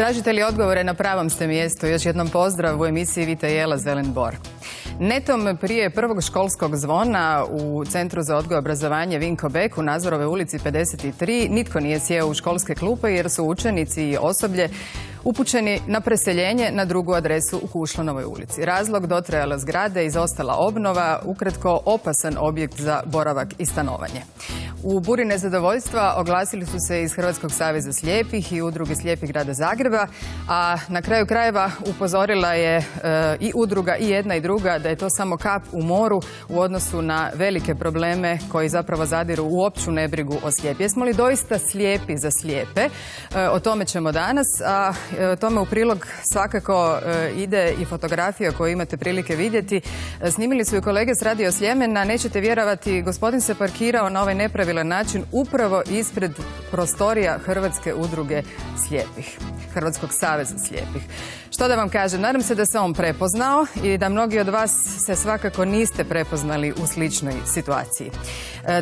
Tražitelji odgovore na pravom ste mjestu. Još jednom pozdrav u emisiji Vita Jela Zelen Bor. Netom prije prvog školskog zvona u Centru za odgoj i obrazovanje Vinko Bek u Nazorove ulici 53 nitko nije sjeo u školske klupe jer su učenici i osoblje upućeni na preseljenje na drugu adresu u Kušlanovoj ulici. Razlog: dotrajala zgrade, izostala obnova, ukratko opasan objekt za boravak i stanovanje. U buri nezadovoljstva oglasili su se iz Hrvatskog saveza slijepih i udruge slijepih grada Zagreba, a na kraju krajeva upozorila je i udruga i jedna i druga da je to samo kap u moru u odnosu na velike probleme koji zapravo zadiru u opću nebrigu o slijepi. Jesmo li doista slijepi za slijepe? O tome ćemo danas, a tome u prilog svakako ide i fotografija koju imate prilike vidjeti. Snimili su i kolege s Radio Sljemena. Nećete vjerovati, gospodin se parkirao na ovaj nepravilan način upravo ispred prostorija Hrvatske udruge slijepih, Hrvatskog saveza slijepih. Što da vam kažem, nadam se da se on prepoznao i da mnogi od vas se svakako niste prepoznali u sličnoj situaciji.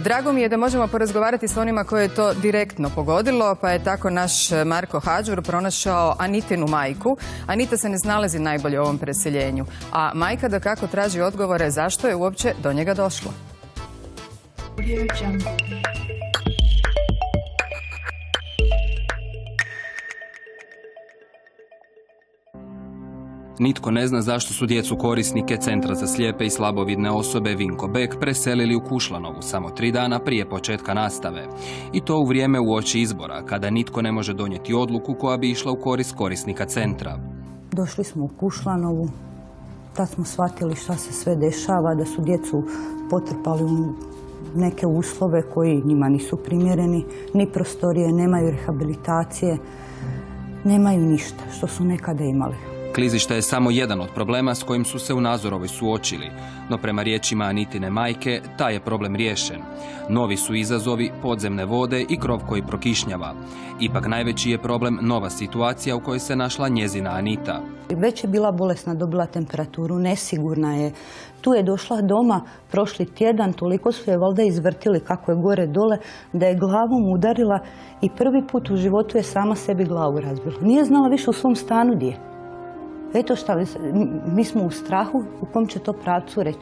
Drago mi je da možemo porazgovarati s onima koje je to direktno pogodilo, pa je tako naš Marko Hadžur pronašao Anitinu majku. Anita se ne snalazi najbolje u ovom preseljenju, a majka dakako traži odgovore zašto je uopće do njega došlo. Nitko ne zna zašto su djecu korisnike Centra za slijepe i slabovidne osobe Vinko Bek preselili u Kušlanovu samo 3 dana prije početka nastave. I to u vrijeme uoči izbora, kada nitko ne može donijeti odluku koja bi išla u korist korisnika centra. Došli smo u Kušlanovu, tad smo shvatili šta se sve dešava, da su djecu potrpali u neke uslove koji njima nisu primjereni, ni prostorije, nemaju rehabilitacije, nemaju ništa što su nekada imali. Klizište je samo jedan od problema s kojim su se u Nazorovoj suočili, no prema riječima Anitine majke, taj je problem riješen. Novi su izazovi, podzemne vode i krov koji prokišnjava. Ipak najveći je problem nova situacija u kojoj se našla njezina Anita. Već je bila bolesna, dobila temperaturu, nesigurna je. Tu je došla doma prošli tjedan, toliko su je valjda izvrtili kako je gore dole, da je glavom udarila i prvi put u životu je sama sebi glavu razbila. Nije znala više u svom stanu gdje je. Eto šta, mi smo u strahu u kom će to pravcu reći.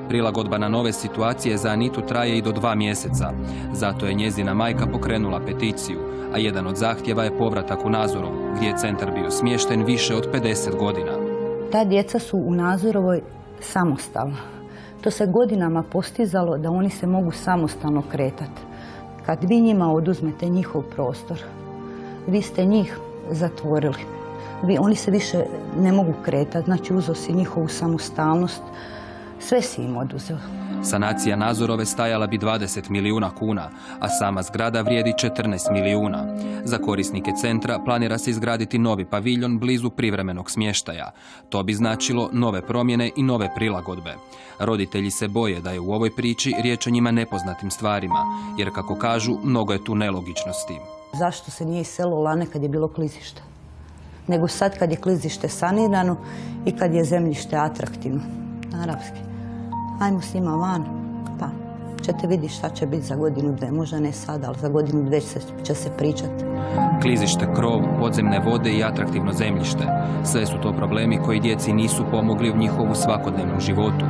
Prilagodba na nove situacije za Anitu traje i do 2 mjeseca. Zato je njezina majka pokrenula peticiju, a jedan od zahtjeva je povratak u Nazorovu, gdje je centar bio smješten više od 50 godina. Ta djeca su u Nazorovoj samostalna. To se godinama postizalo da oni se mogu samostalno kretati. Kad vi njima oduzmete njihov prostor, vi ste njih zatvorili. Oni se više ne mogu kretati, znači uzeo si njihovu samostalnost, sve si im oduzeo. Sanacija Nazorove stajala bi 20 milijuna kuna, a sama zgrada vrijedi 14 milijuna. Za korisnike centra planira se izgraditi novi paviljon blizu privremenog smještaja. To bi značilo nove promjene i nove prilagodbe. Roditelji se boje da je u ovoj priči riječ o njima nepoznatim stvarima, jer kako kažu, mnogo je tu nelogičnosti. Zašto se nije iselilo lane kad je bilo klizište? Nego sad kad je klizište sanirano i kad je zemljište atraktivno, arapski. Ajmo s njima van, pa ćete vidjeti šta će biti za godinu, dve. Možda ne sada, ali za godinu, dve će se pričati. Klizište, krov, podzemne vode i atraktivno zemljište. Sve su to problemi koji djeci nisu pomogli u njihovu svakodnevnom životu.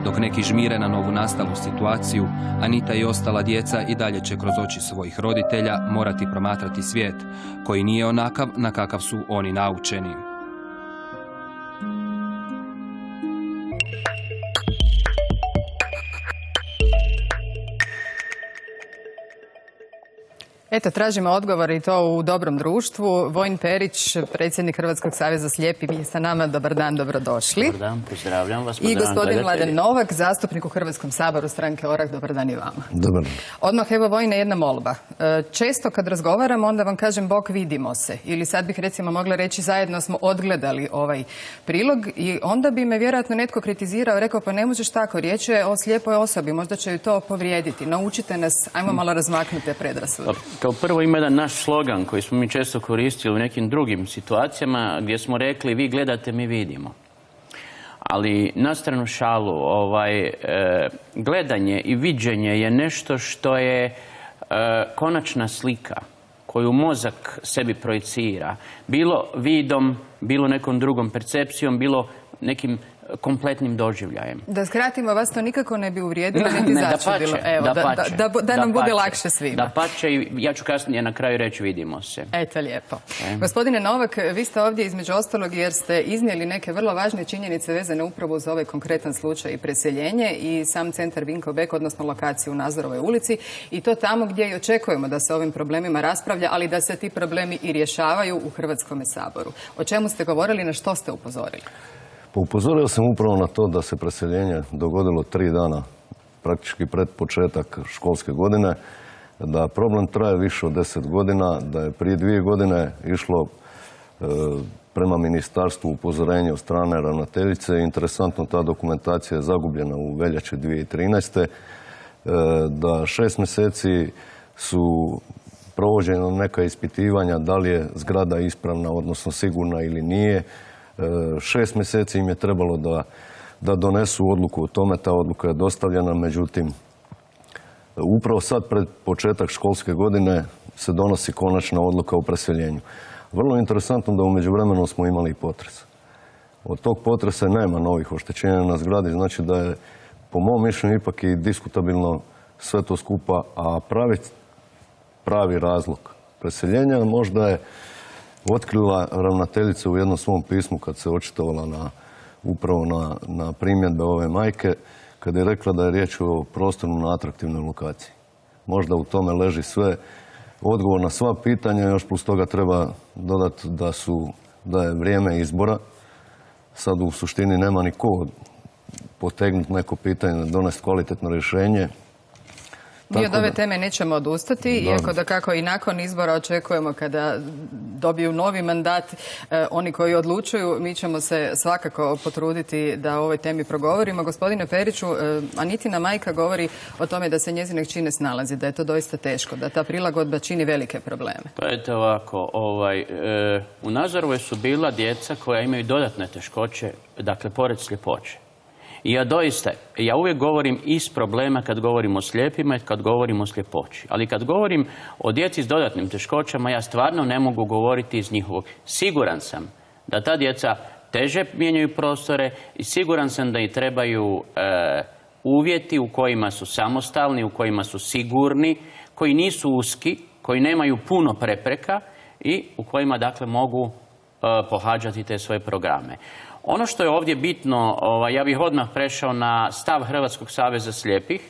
Dok neki žmire na novu nastalu situaciju, Anita i ostala djeca i dalje će kroz oči svojih roditelja morati promatrati svijet, koji nije onakav na kakav su oni naučeni. Eto, tražimo odgovor i to u dobrom društvu. Vojin Perić, predsjednik Hrvatskog saveza slijepih, je sa nama. Dobar dan, dobrodošli. Dobar dan, pozdravljam vas. I gospodin Mladen Novak, zastupnik u Hrvatskom saboru stranke ORaH. Dobar dan i vama. Dobar dan. Odmah, evo, Vojine, jedna molba. Često kad razgovaramo, onda vam kažem bok vidimo se. Ili sad bih recimo mogla reći zajedno smo odgledali ovaj prilog i onda bi me vjerojatno netko kritizirao, rekao pa ne možeš tako, riječ je o slijepoj osobi, možda će ju to povrijediti. Naučite nas, ajmo malo razmaknuti te predrasude. Kao prvo ima jedan naš slogan koji smo mi često koristili u nekim drugim situacijama gdje smo rekli vi gledate, mi vidimo. Ali na stranu šalu, gledanje i viđenje je nešto što je konačna slika. koju mozak sebi projicira, bilo vidom, bilo nekom drugom percepcijom, bilo nekim kompletnim doživljajem. Da skratimo, vas to nikako ne bi uvrijedilo, niti začudilo. Da nam bude lakše svima. Dapače, i ja ću kasnije na kraju reći vidimo se. Eto, lijepo. Gospodine Novak, vi ste ovdje između ostalog jer ste iznijeli neke vrlo važne činjenice vezane upravo za ovaj konkretan slučaj i preseljenje i sam centar Vinko Bek, odnosno lokaciju u Nazorovoj ulici, i to tamo gdje i očekujemo da se o ovim problemima raspravlja, ali da se ti problemi i rješavaju u Hrvatskome saboru. O čemu ste govorili, na što ste upozorili? Pa upozorio sam upravo na to da se preseljenje dogodilo 3 dana praktički pred početak školske godine, da problem traje više od 10 godina, da je prije 2 godine išlo prema ministarstvu upozorenje od strane ravnateljice. Interesantno, ta dokumentacija je zagubljena u veljači 2013. Da 6 mjeseci su provođena neka ispitivanja da li je zgrada ispravna, odnosno sigurna ili nije. 6 mjeseci im je trebalo da donesu odluku o tome. Ta odluka je dostavljena, međutim, upravo sad pred početak školske godine se donosi konačna odluka o preseljenju. Vrlo interesantno da u međuvremenu smo imali i potres. Od tog potresa nema novih oštećenja na zgradi, znači da je po mom mišljenju ipak i diskutabilno sve to skupa, a pravi razlog preseljenja možda je otkrila ravnateljica u jednom svom pismu kad se očitovala upravo na primjedbe ove majke, kad je rekla da je riječ o prostoru na atraktivnoj lokaciji. Možda u tome leži sve, odgovor na sva pitanja, još plus toga treba dodati da je vrijeme izbora. Sad u suštini nema ni ko potegnuti neko pitanje, donesti kvalitetno rješenje. Mi od ove teme nećemo odustati, iako da kako i nakon izbora očekujemo kada dobiju novi mandat oni koji odlučuju, mi ćemo se svakako potruditi da o ovoj temi progovorimo. Gospodine Periću, Anitina majka govori o tome da se njezine kći ne snalazi, da je to doista teško, da ta prilagodba čini velike probleme. Pa eto ovako, u Nazorovoj su bila djeca koja imaju dodatne teškoće, dakle pored sljepoće. I ja uvijek govorim iz problema kad govorim o slijepima i kad govorim o sljepoći. Ali kad govorim o djeci s dodatnim teškoćama, ja stvarno ne mogu govoriti iz njihovog. Siguran sam da ta djeca teže mijenjaju prostore i siguran sam da i trebaju uvjeti u kojima su samostalni, u kojima su sigurni, koji nisu uski, koji nemaju puno prepreka i u kojima dakle mogu pohađati te svoje programe. Ono što je ovdje bitno, ja bih odmah prešao na stav Hrvatskog saveza slijepih.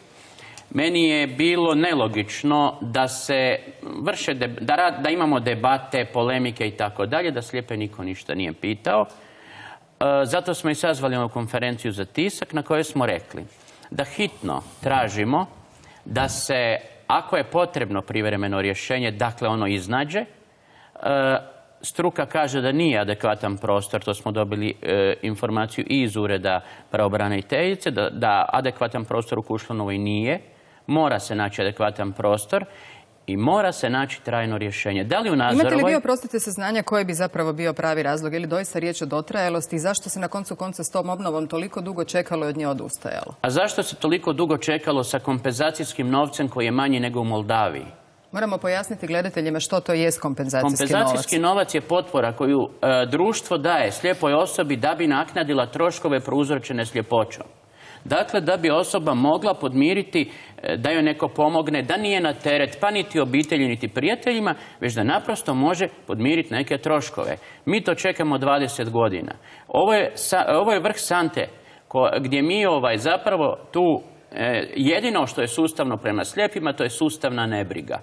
Meni je bilo nelogično da se vrše, da imamo debate, polemike i tako dalje, da slijepe niko ništa nije pitao. Zato smo i sazvali ovu konferenciju za tisak na kojoj smo rekli da hitno tražimo da se, ako je potrebno privremeno rješenje, dakle ono iznađe. Struka kaže da nije adekvatan prostor, to smo dobili informaciju i iz ureda pravobraniteljice, da adekvatan prostor u Kušlanovoj nije. Mora se naći adekvatan prostor i mora se naći trajno rješenje. Da li u Nazorovoj... Imate li vi, oprostite, saznanja koji bi zapravo bio pravi razlog? Ili doista riječ o dotrajalosti i zašto se na koncu konca s tom obnovom toliko dugo čekalo i od nje odustajalo? A zašto se toliko dugo čekalo sa kompenzacijskim novcem koji je manji nego u Moldaviji? Moramo pojasniti gledateljima što to jest kompenzacijski novac. Kompenzacijski novac je potpora koju društvo daje slijepoj osobi da bi naknadila troškove prouzročene sljepoćom. Dakle, da bi osoba mogla podmiriti, da joj neko pomogne, da nije na teret, pa niti obitelji, niti prijateljima, već da naprosto može podmiriti neke troškove. Mi to čekamo 20 godina. Ovo je vrh sante gdje mi zapravo tu jedino što je sustavno prema slijepima, to je sustavna nebriga.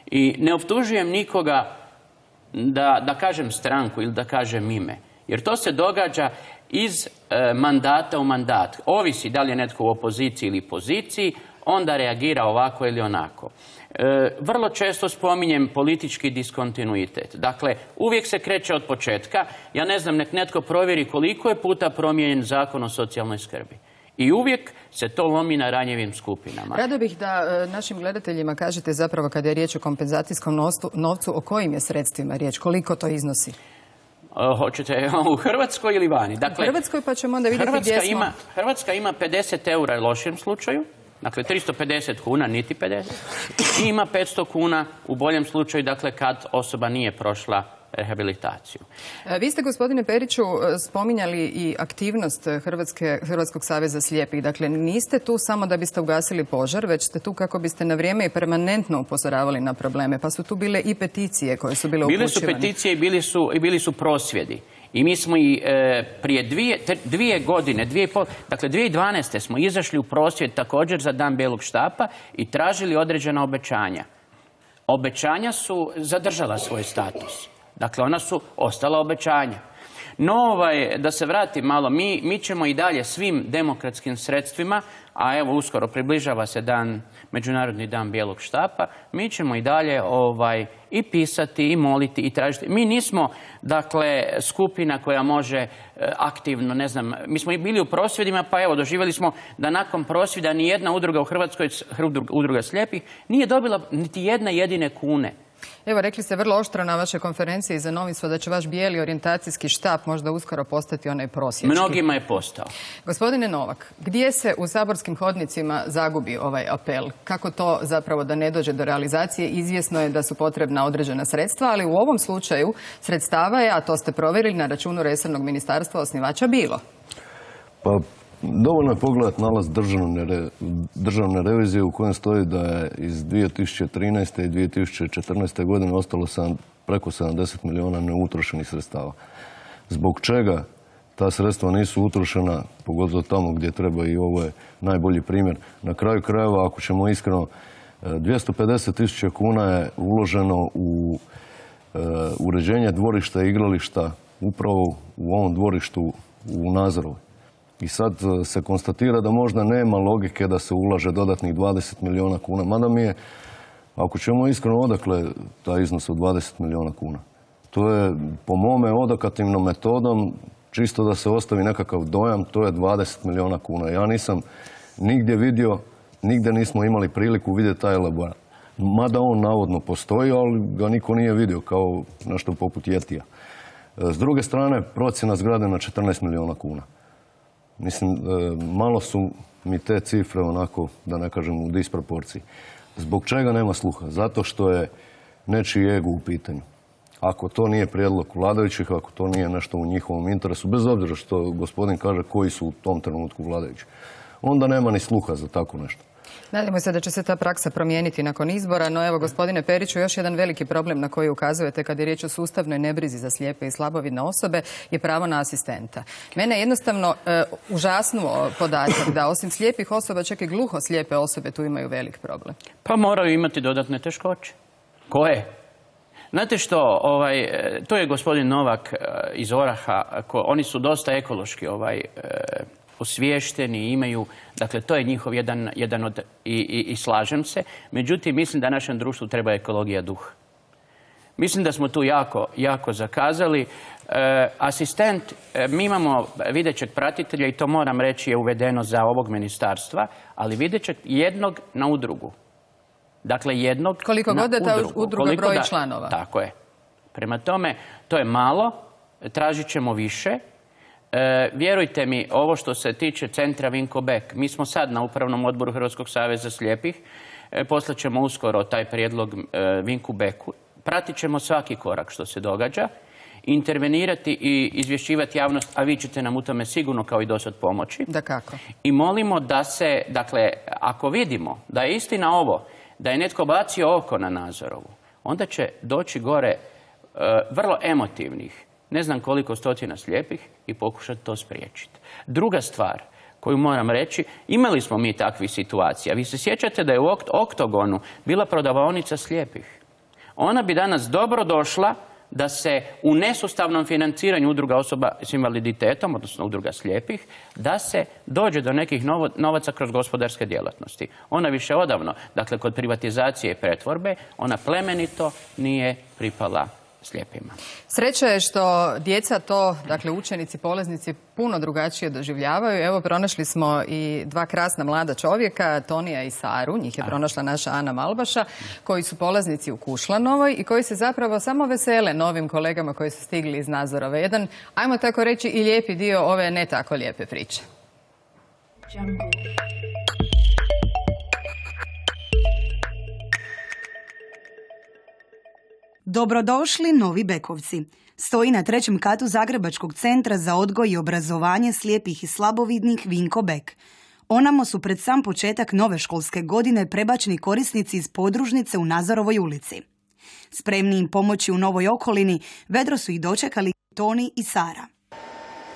I ne optužujem nikoga da kažem stranku ili da kažem ime. Jer to se događa iz mandata u mandat. Ovisi da li je netko u opoziciji ili poziciji, onda reagira ovako ili onako. Vrlo često spominjem politički diskontinuitet. Dakle, uvijek se kreće od početka. Ja ne znam, nek netko provjeri koliko je puta promijenjen Zakon o socijalnoj skrbi. I uvijek se to lomi na ranjivim skupinama. Rado bih da našim gledateljima kažete zapravo kada je riječ o kompenzacijskom novcu, o kojim je sredstvima riječ, koliko to iznosi? Hoćete u Hrvatskoj ili vani? Dakle, u Hrvatskoj, pa ćemo onda vidjeti gdje smo. Hrvatska ima 50 eura u lošem slučaju, Dakle, 350 kuna, niti 50. I ima 500 kuna u boljem slučaju, dakle, kad osoba nije prošla rehabilitaciju. Vi ste, gospodine Periću, spominjali i aktivnost Hrvatskog saveza slijepih. Dakle, niste tu samo da biste ugasili požar, već ste tu kako biste na vrijeme i permanentno upozoravali na probleme. Pa su tu bile i peticije koje su bile upućivane. Bile su peticije i bili su prosvjedi. I mi smo i prije dvije godine, 2,5, dakle 2012. smo izašli u prosvjed također za Dan bijelog štapa i tražili određena obećanja. Obećanja su zadržala svoj status. Dakle, ona su ostala obećanja. No, da se vratim malo, mi ćemo i dalje svim demokratskim sredstvima, a evo uskoro približava se Međunarodni dan bijelog štapa, mi ćemo i dalje i pisati, i moliti, i tražiti. Mi nismo, dakle, skupina koja može aktivno, ne znam, mi smo i bili u prosvjedima, pa evo, doživjeli smo da nakon prosvjeda ni jedna udruga u Hrvatskoj, udruga slijepih, nije dobila niti jedne jedine kune. Evo, rekli ste vrlo oštro na vašoj konferenciji za novinstvo da će vaš bijeli orijentacijski štap možda uskoro postati onaj prosječki. Mnogima je postao. Gospodine Novak, gdje se u saborskim hodnicima zagubi ovaj apel? Kako to zapravo da ne dođe do realizacije? Izvjesno je da su potrebna određena sredstva, ali u ovom slučaju sredstava je, a to ste provjerili, na računu resornog ministarstva osnivača bilo. Pa, dovoljno je pogledati nalaz državne revizije u kojem stoji da je iz 2013. i 2014. godine ostalo preko 70 milijuna neutrošenih sredstava. Zbog čega ta sredstva nisu utrošena, pogotovo tamo gdje treba, i ovo je najbolji primjer. Na kraju krajeva, ako ćemo iskreno, 250.000 kuna je uloženo u uređenje dvorišta i igrališta upravo u ovom dvorištu u Nazorovoj. I sad se konstatira da možda nema logike da se ulaže dodatnih 20 milijuna kuna. Mada mi je, ako ćemo iskreno, odakle taj iznos od 20 milijuna kuna? To je, po mome, odokativnom metodom, čisto da se ostavi nekakav dojam, to je 20 milijuna kuna. Ja nisam nigdje vidio, nigdje nismo imali priliku vidjeti taj elaborat. Mada on navodno postoji, ali ga niko nije vidio, kao nešto poput Jetija. S druge strane, procjena zgrade na 14 milijuna kuna. Mislim, malo su mi te cifre onako, da ne kažem, u disproporciji. Zbog čega nema sluha? Zato što je nečiji ego u pitanju. Ako to nije prijedlog vladajućih, ako to nije nešto u njihovom interesu, bez obzira što gospodin kaže koji su u tom trenutku vladajući, onda nema ni sluha za tako nešto. Nadamo se da će se ta praksa promijeniti nakon izbora, no evo, gospodine Periću, još jedan veliki problem na koji ukazujete kad je riječ o sustavnoj nebrizi za slijepe i slabovidne osobe je pravo na asistenta. Mene je jednostavno užasnuo podatak da osim slijepih osoba, čak i gluho slijepe osobe tu imaju velik problem. Pa moraju imati dodatne teškoće. Koje? Znate što, to je gospodin Novak iz Oraha, oni su dosta ekološki osviješteni, imaju, dakle, to je njihov jedan od, i slažem se. Međutim, mislim da našem društvu treba ekologija duha. Mislim da smo tu jako zakazali. Asistent, mi imamo videćeg pratitelja i to moram reći je uvedeno za ovog ministarstva, ali videćeg jednog na udrugu. Dakle, jednog koliko god da ta udruga broji članova. Tako je. Prema tome, to je malo, tražit ćemo više. Vjerujte mi, ovo što se tiče centra Vinko Bek, mi smo sad na Upravnom odboru Hrvatskog saveza slijepih, poslaćemo uskoro taj prijedlog Vinku Beku, pratit ćemo svaki korak što se događa, intervenirati i izvješćivati javnost, a vi ćete nam u tome sigurno kao i dosad pomoći. Dakako. I molimo da se, dakle, ako vidimo da je istina ovo, da je netko bacio oko na Nazorovu, onda će doći gore vrlo emotivnih, ne znam koliko stotina slijepih, i pokušati to spriječiti. Druga stvar koju moram reći, imali smo mi takvih situacija. Vi se sjećate da je u Oktogonu bila prodavaonica slijepih. Ona bi danas dobro došla da se u nesustavnom financiranju udruga osoba s invaliditetom, odnosno udruga slijepih, da se dođe do nekih novaca kroz gospodarske djelatnosti. Ona više odavno, dakle kod privatizacije i pretvorbe, ona plemenito nije pripala slijepima. Sreća je što djeca to, dakle učenici, polaznici, puno drugačije doživljavaju. Evo, pronašli smo i dva krasna mlada čovjeka, Tonija i Saru, njih je pronašla naša Ana Malbaša, koji su polaznici u Kušlanovoj i koji se zapravo samo vesele novim kolegama koji su stigli iz Nazorove. Jedan, ajmo tako reći, i lijepi dio ove ne tako lijepe priče. Dobrodošli Novi Bekovci. Stoji na 3. katu Zagrebačkog centra za odgoj i obrazovanje slijepih i slabovidnih Vinko Bek. Onamo su pred sam početak nove školske godine prebačeni korisnici iz podružnice u Nazorovoj ulici. Spremni im pomoći u novoj okolini, vedro su ih dočekali Toni i Sara.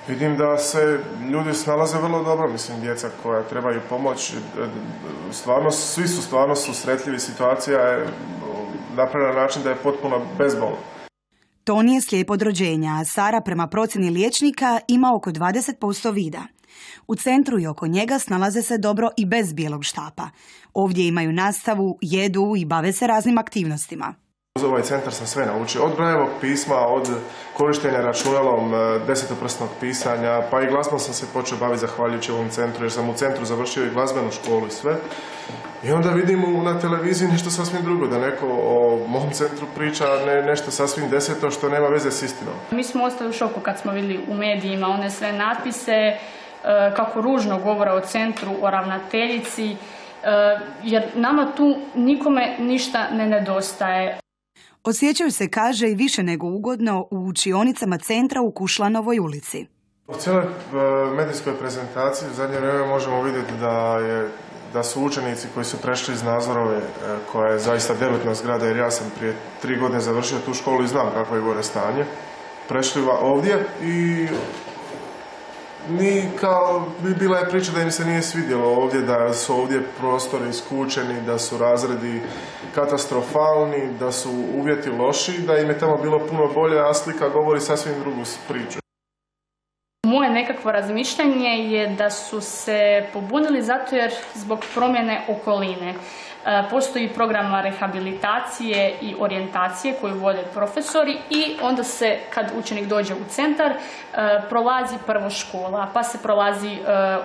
Vidim da se ljudi snalaze vrlo dobro, mislim, djeca koja trebaju pomoć. Stvarno, svi su stvarno susretljivi, situacija je napravljena na način da je potpuno bezbolna. Toni je slijep od rođenja, a Sara prema procjeni liječnika ima oko 20% vida. U centru i oko njega snalaze se dobro i bez bijelog štapa. Ovdje imaju nastavu, jedu i bave se raznim aktivnostima. Uz ovaj centar sam sve naučio, od brajevog pisma, od korištenja računalom, desetoprsnog pisanja, pa i glazbom sam se počeo baviti zahvaljujući ovom centru, jer sam u centru završio i glazbenu školu i sve. I onda vidim na televiziji nešto sasvim drugo, da neko o mom centru priča nešto sasvim deseto što nema veze s istinom. Mi smo ostali u šoku kad smo vidjeli u medijima one sve natpise, kako ružno govore o centru, o ravnateljici, jer nama tu nikome ništa ne nedostaje. Osjećaju se, kaže, i više nego ugodno u učionicama centra u Kušlanovoj ulici. U cijeloj medijskoj prezentaciji u zadnje vrijeme možemo vidjeti da su učenici koji su prešli iz Nazorove, koja je zaista derutna zgrada, jer ja sam prije 3 godine završio tu školu i znam kakvo je gore stanje, prešli ovdje i bila je priča da im se nije svidjelo ovdje, da su ovdje prostori iskučeni, da su razredi katastrofalni, da su uvjeti loši, da im je tamo bilo puno bolje, a slika govori sasvim drugu priču. Moje nekakvo razmišljanje je da su se pobunili zato jer zbog promjene okoline. Postoji program rehabilitacije i orijentacije koju vode profesori i onda se, kad učenik dođe u centar, prolazi prvo škola, pa se prolazi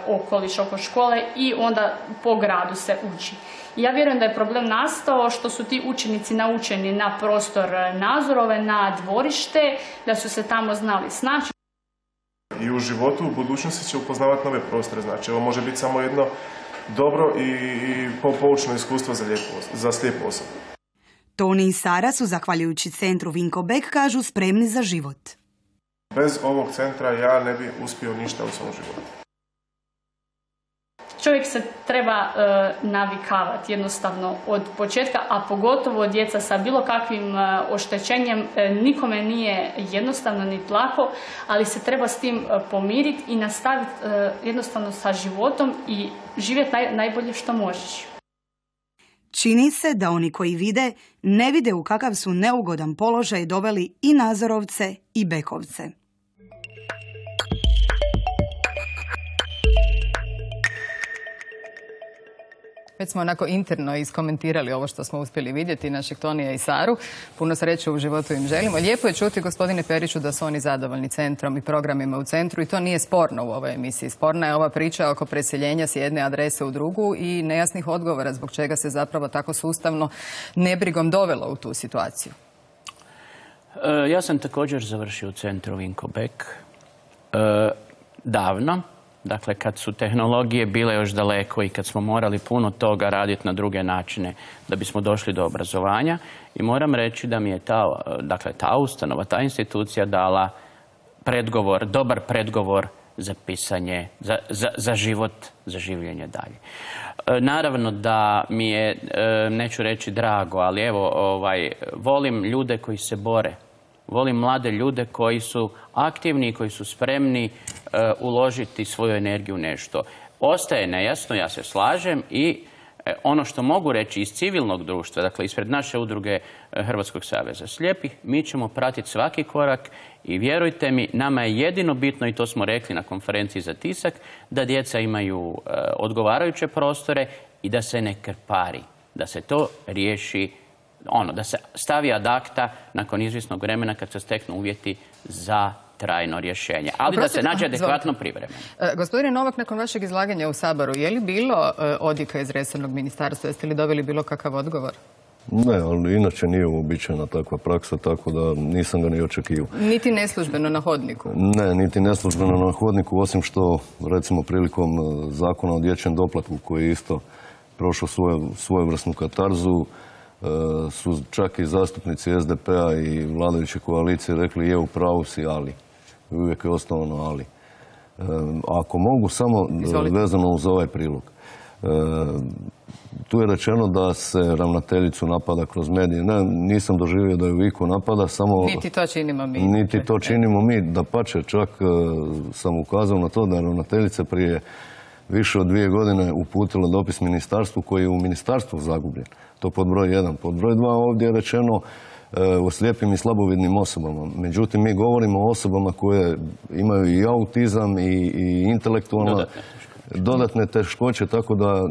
okoliš oko škole i onda po gradu se uči. Ja vjerujem da je problem nastao što su ti učenici naučeni na prostor Nazorove, na dvorište, da su se tamo znali snaći. I u životu, u budućnosti će upoznavati nove prostore, znači ovo može biti samo jedno dobro i poučno iskustvo za slijepu osobu. Toni i Sara su, zahvaljujući centru Vinko Bek, kažu, spremni za život. Bez ovog centra ja ne bi uspio ništa u svom životu. Čovjek se treba navikavati jednostavno od početka, a pogotovo djeca sa bilo kakvim oštećenjem. Nikome nije jednostavno ni lako, ali se treba s tim pomiriti i nastaviti jednostavno sa životom i živjeti najbolje što možeš. Čini se da oni koji vide, ne vide u kakav su neugodan položaj doveli i Nazorovce i Bekovce. Već smo onako interno iskomentirali ovo što smo uspjeli vidjeti, naših Tonija i Saru. Puno sreće u životu im želimo. Lijepo je čuti, gospodine Periću, da su oni zadovoljni centrom i programima u centru i to nije sporno u ovoj emisiji. Sporna je ova priča oko preseljenja s jedne adrese u drugu i nejasnih odgovora zbog čega se zapravo tako sustavno nebrigom dovelo u tu situaciju. Ja sam također završio u centru Vinko Bek davno. Dakle, kad su tehnologije bile još daleko i kad smo morali puno toga raditi na druge načine da bismo došli do obrazovanja. I moram reći da mi je ta ustanova, ta institucija dala predgovor, dobar predgovor za pisanje, za život, za življenje dalje. Naravno da mi je, neću reći drago, ali evo, volim ljude koji se bore. Volim mlade ljude koji su aktivni i koji su spremni uložiti svoju energiju u nešto. Ostaje nejasno, ja se slažem, i ono što mogu reći iz civilnog društva, dakle ispred naše udruge Hrvatskog saveza slijepih, mi ćemo pratiti svaki korak i vjerujte mi, nama je jedino bitno, i to smo rekli na konferenciji za tisak, da djeca imaju odgovarajuće prostore i da se ne krpari, da se to riješi, da se stavi ad acta nakon izvjesnog vremena kad se steknu uvjeti za trajno rješenje. Ali da se nađe adekvatno privremeno. Gospodine Novak, nakon vašeg izlaganja u Saboru, je li bilo odjeka iz resornog ministarstva? Jeste li dobili bilo kakav odgovor? Ne, ali inače nije uobičajena takva praksa, tako da nisam ga ni očekivao. Niti neslužbeno na hodniku? Ne, niti neslužbeno na hodniku, osim što, recimo, prilikom zakona o dječjem doplatku, koji je isto prošao svojevrsnu katarzu, su čak i zastupnici SDP-a i vladajuće koalicije rekli je u pravu si, ali. Uvijek je osnovno ali. Ako mogu samo vezano uz ovaj prilog. Tu je rečeno da se ravnateljicu napada kroz medije. Ne, nisam doživio da ju Viko napada, samo... Niti to činimo mi. Niti to činimo mi. Dapače, čak sam ukazao na to da je ravnateljica prije više od 2 godine uputila dopis ministarstvu koji je u ministarstvu zagubljen. To pod broj 1. Pod broj 2 ovdje je rečeno o slijepim i slabovidnim osobama. Međutim, mi govorimo o osobama koje imaju i autizam i intelektualne dodatne teškoće, tako da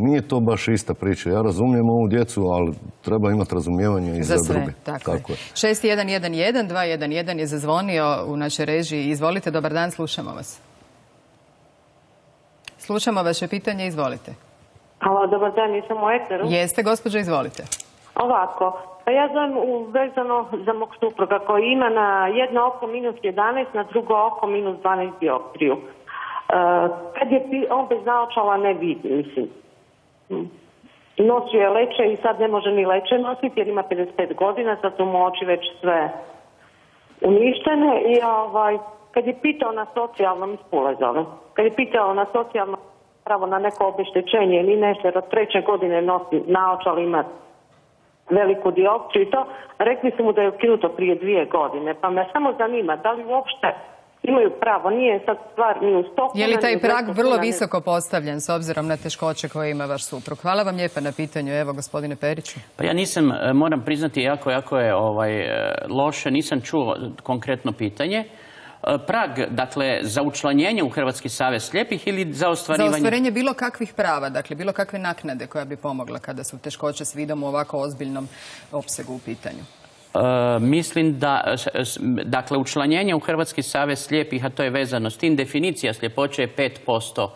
nije to baš ista priča. Ja razumijem ovu djecu, ali treba imati razumijevanje i za druge. Tako je. 6111 211 je zazvonio u našoj režiji. Izvolite, dobar dan, slušamo vas. Slušamo vaše pitanje, izvolite. Halo, dobar dan, nisam u eteru. Jeste, gospođo, izvolite. Ovako, pa ja znam vezano za mog supruga koji ima na jedno oko -11, na drugo oko -12 dioptriju. Kad je on bez naočala ne vidi, mislim. Nosio je leće i sad ne može ni leće nositi jer ima 55 godina, sad su mu oči već sve uništene i kad je pitao na socijalnom ispulezove, kad je pitao na socijalno pravo na neko obeštećenje ili nešto, jer od 3. godine nosi naočal, ima veliku dioptriju i to, rekli su mu da je ukinuto prije 2 godine, pa me samo zanima da li uopšte imaju pravo, nije sad stvar ni u stopu. Je li taj prag vrlo visoko postavljen s obzirom na teškoće koje ima vaš suprug? Hvala vam lijepa na pitanju, evo gospodine Periću. Pa ja nisam, moram priznati, jako je loše, nisam čuo konkretno pitanje. Prag, dakle, za učlanjenje u Hrvatski savez slijepih ili za ostvarivanje? Za ostvarenje bilo kakvih prava, dakle, bilo kakve naknade koja bi pomogla kada su teškoće s vidom u ovako ozbiljnom opsegu u pitanju. Mislim da, dakle, učlanjenje u Hrvatski savez slijepih, a to je vezano s tim, definicija sljepoće je 5%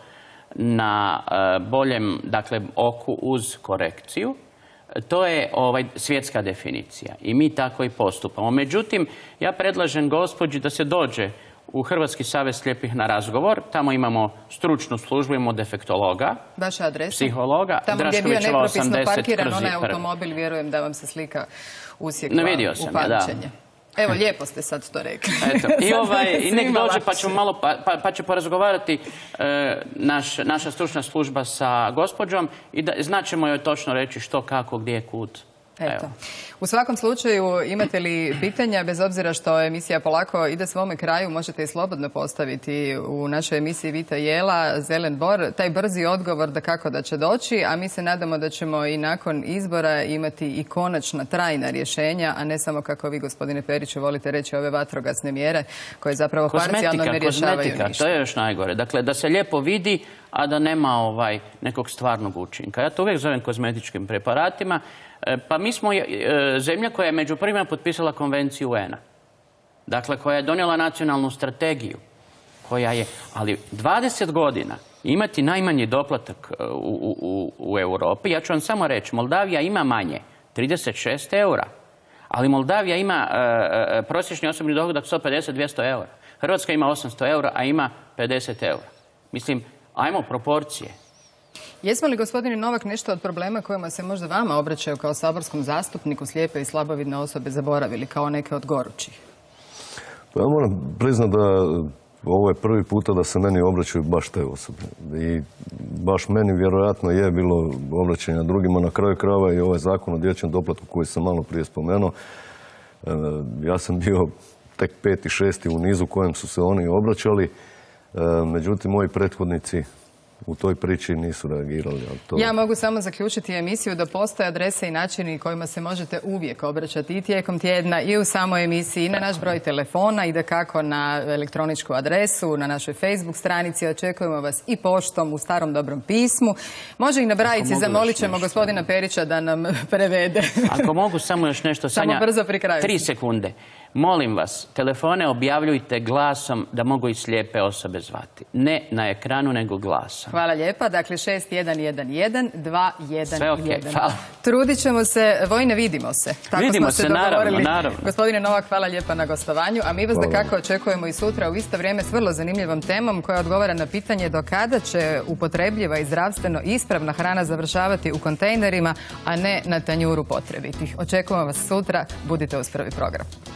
na boljem, dakle, oku uz korekciju. To je svjetska definicija i mi tako i postupamo. Međutim, ja predlažem gospođi da se dođe u Hrvatski savez slijepih na razgovor. Tamo imamo stručnu službu, imamo defektologa, vaša adresa? Psihologa. Tamo gdje je bio nepropisno parkiran onaj automobil, vjerujem da vam se slika usjekla u pamćenje. Evo, lijepo ste sad to rekli. I nek dođe pa će porazgovarati naša stručna služba sa gospođom i znaćemo joj točno reći što, kako, gdje, kud. Eto. U svakom slučaju, imate li pitanja, bez obzira što emisija polako ide svome kraju, možete i slobodno postaviti u našoj emisiji Vita Jela, Zelen Bor, taj brzi odgovor da kako da će doći, a mi se nadamo da ćemo i nakon izbora imati i konačna trajna rješenja, a ne samo kako vi, gospodine Periću, volite reći ove vatrogasne mjere koje zapravo parcijalno ne rješavaju ništa. To je još najgore. Dakle, da se lijepo vidi, a da nema nekog stvarnog učinka. Ja to uvijek zovem kozmetičkim preparatima. Pa mi smo zemlja koja je među prvima potpisala konvenciju UN-a. Dakle, koja je donijela nacionalnu strategiju. Ali 20 godina imati najmanji doplatak u Europi. Ja ću vam samo reći, Moldavija ima manje, 36 eura. Ali Moldavija ima prosječni osobni dohodak 150-200 eura. Hrvatska ima 800 eura, a ima 50 eura. Mislim, ajmo proporcije. Jesmo li, gospodine Novak, nešto od problema kojima se možda vama obraćaju kao saborskom zastupniku slijepe i slabovidne osobe zaboravili kao neke od gorućih? Pa ja moram priznati da ovo je prvi puta da se meni obraćaju baš te osobe. I baš meni vjerojatno je bilo obraćanja drugima. Na kraju krajeva i ovaj zakon o dječjem doplatku koji sam malo prije spomenuo. Ja sam bio tek 5. i 6. u nizu kojem su se oni obraćali. Međutim, moji prethodnici u toj priči nisu reagirali. Ja mogu samo zaključiti emisiju da postoje adrese i načini kojima se možete uvijek obraćati i tijekom tjedna i u samoj emisiji i na naš broj telefona i dakako na elektroničku adresu, na našoj Facebook stranici. Očekujemo vas i poštom u starom dobrom pismu. Može i na brajici, zamolit ćemo gospodina Perića da nam prevede. Ako mogu samo još nešto, Sanja, samo brzo pri kraju. 3 sekunde. Molim vas, telefone objavljujte glasom da mogu i slijepe osobe zvati. Ne na ekranu, nego glasom. Hvala lijepa. Dakle, 6111 211. Sve okej, hvala. Trudit ćemo se, Vojne, vidimo se. Tako Vidimo smo se, naravno. Gospodine Novak, hvala lijepa na gostovanju. A mi vas dakako očekujemo i sutra u isto vrijeme s vrlo zanimljivom temom koja odgovara na pitanje do kada će upotrebljiva i zdravstveno ispravna hrana završavati u kontejnerima, a ne na tanjuru potrebitih. Očekujemo vas sutra. Budite uz Prvi program.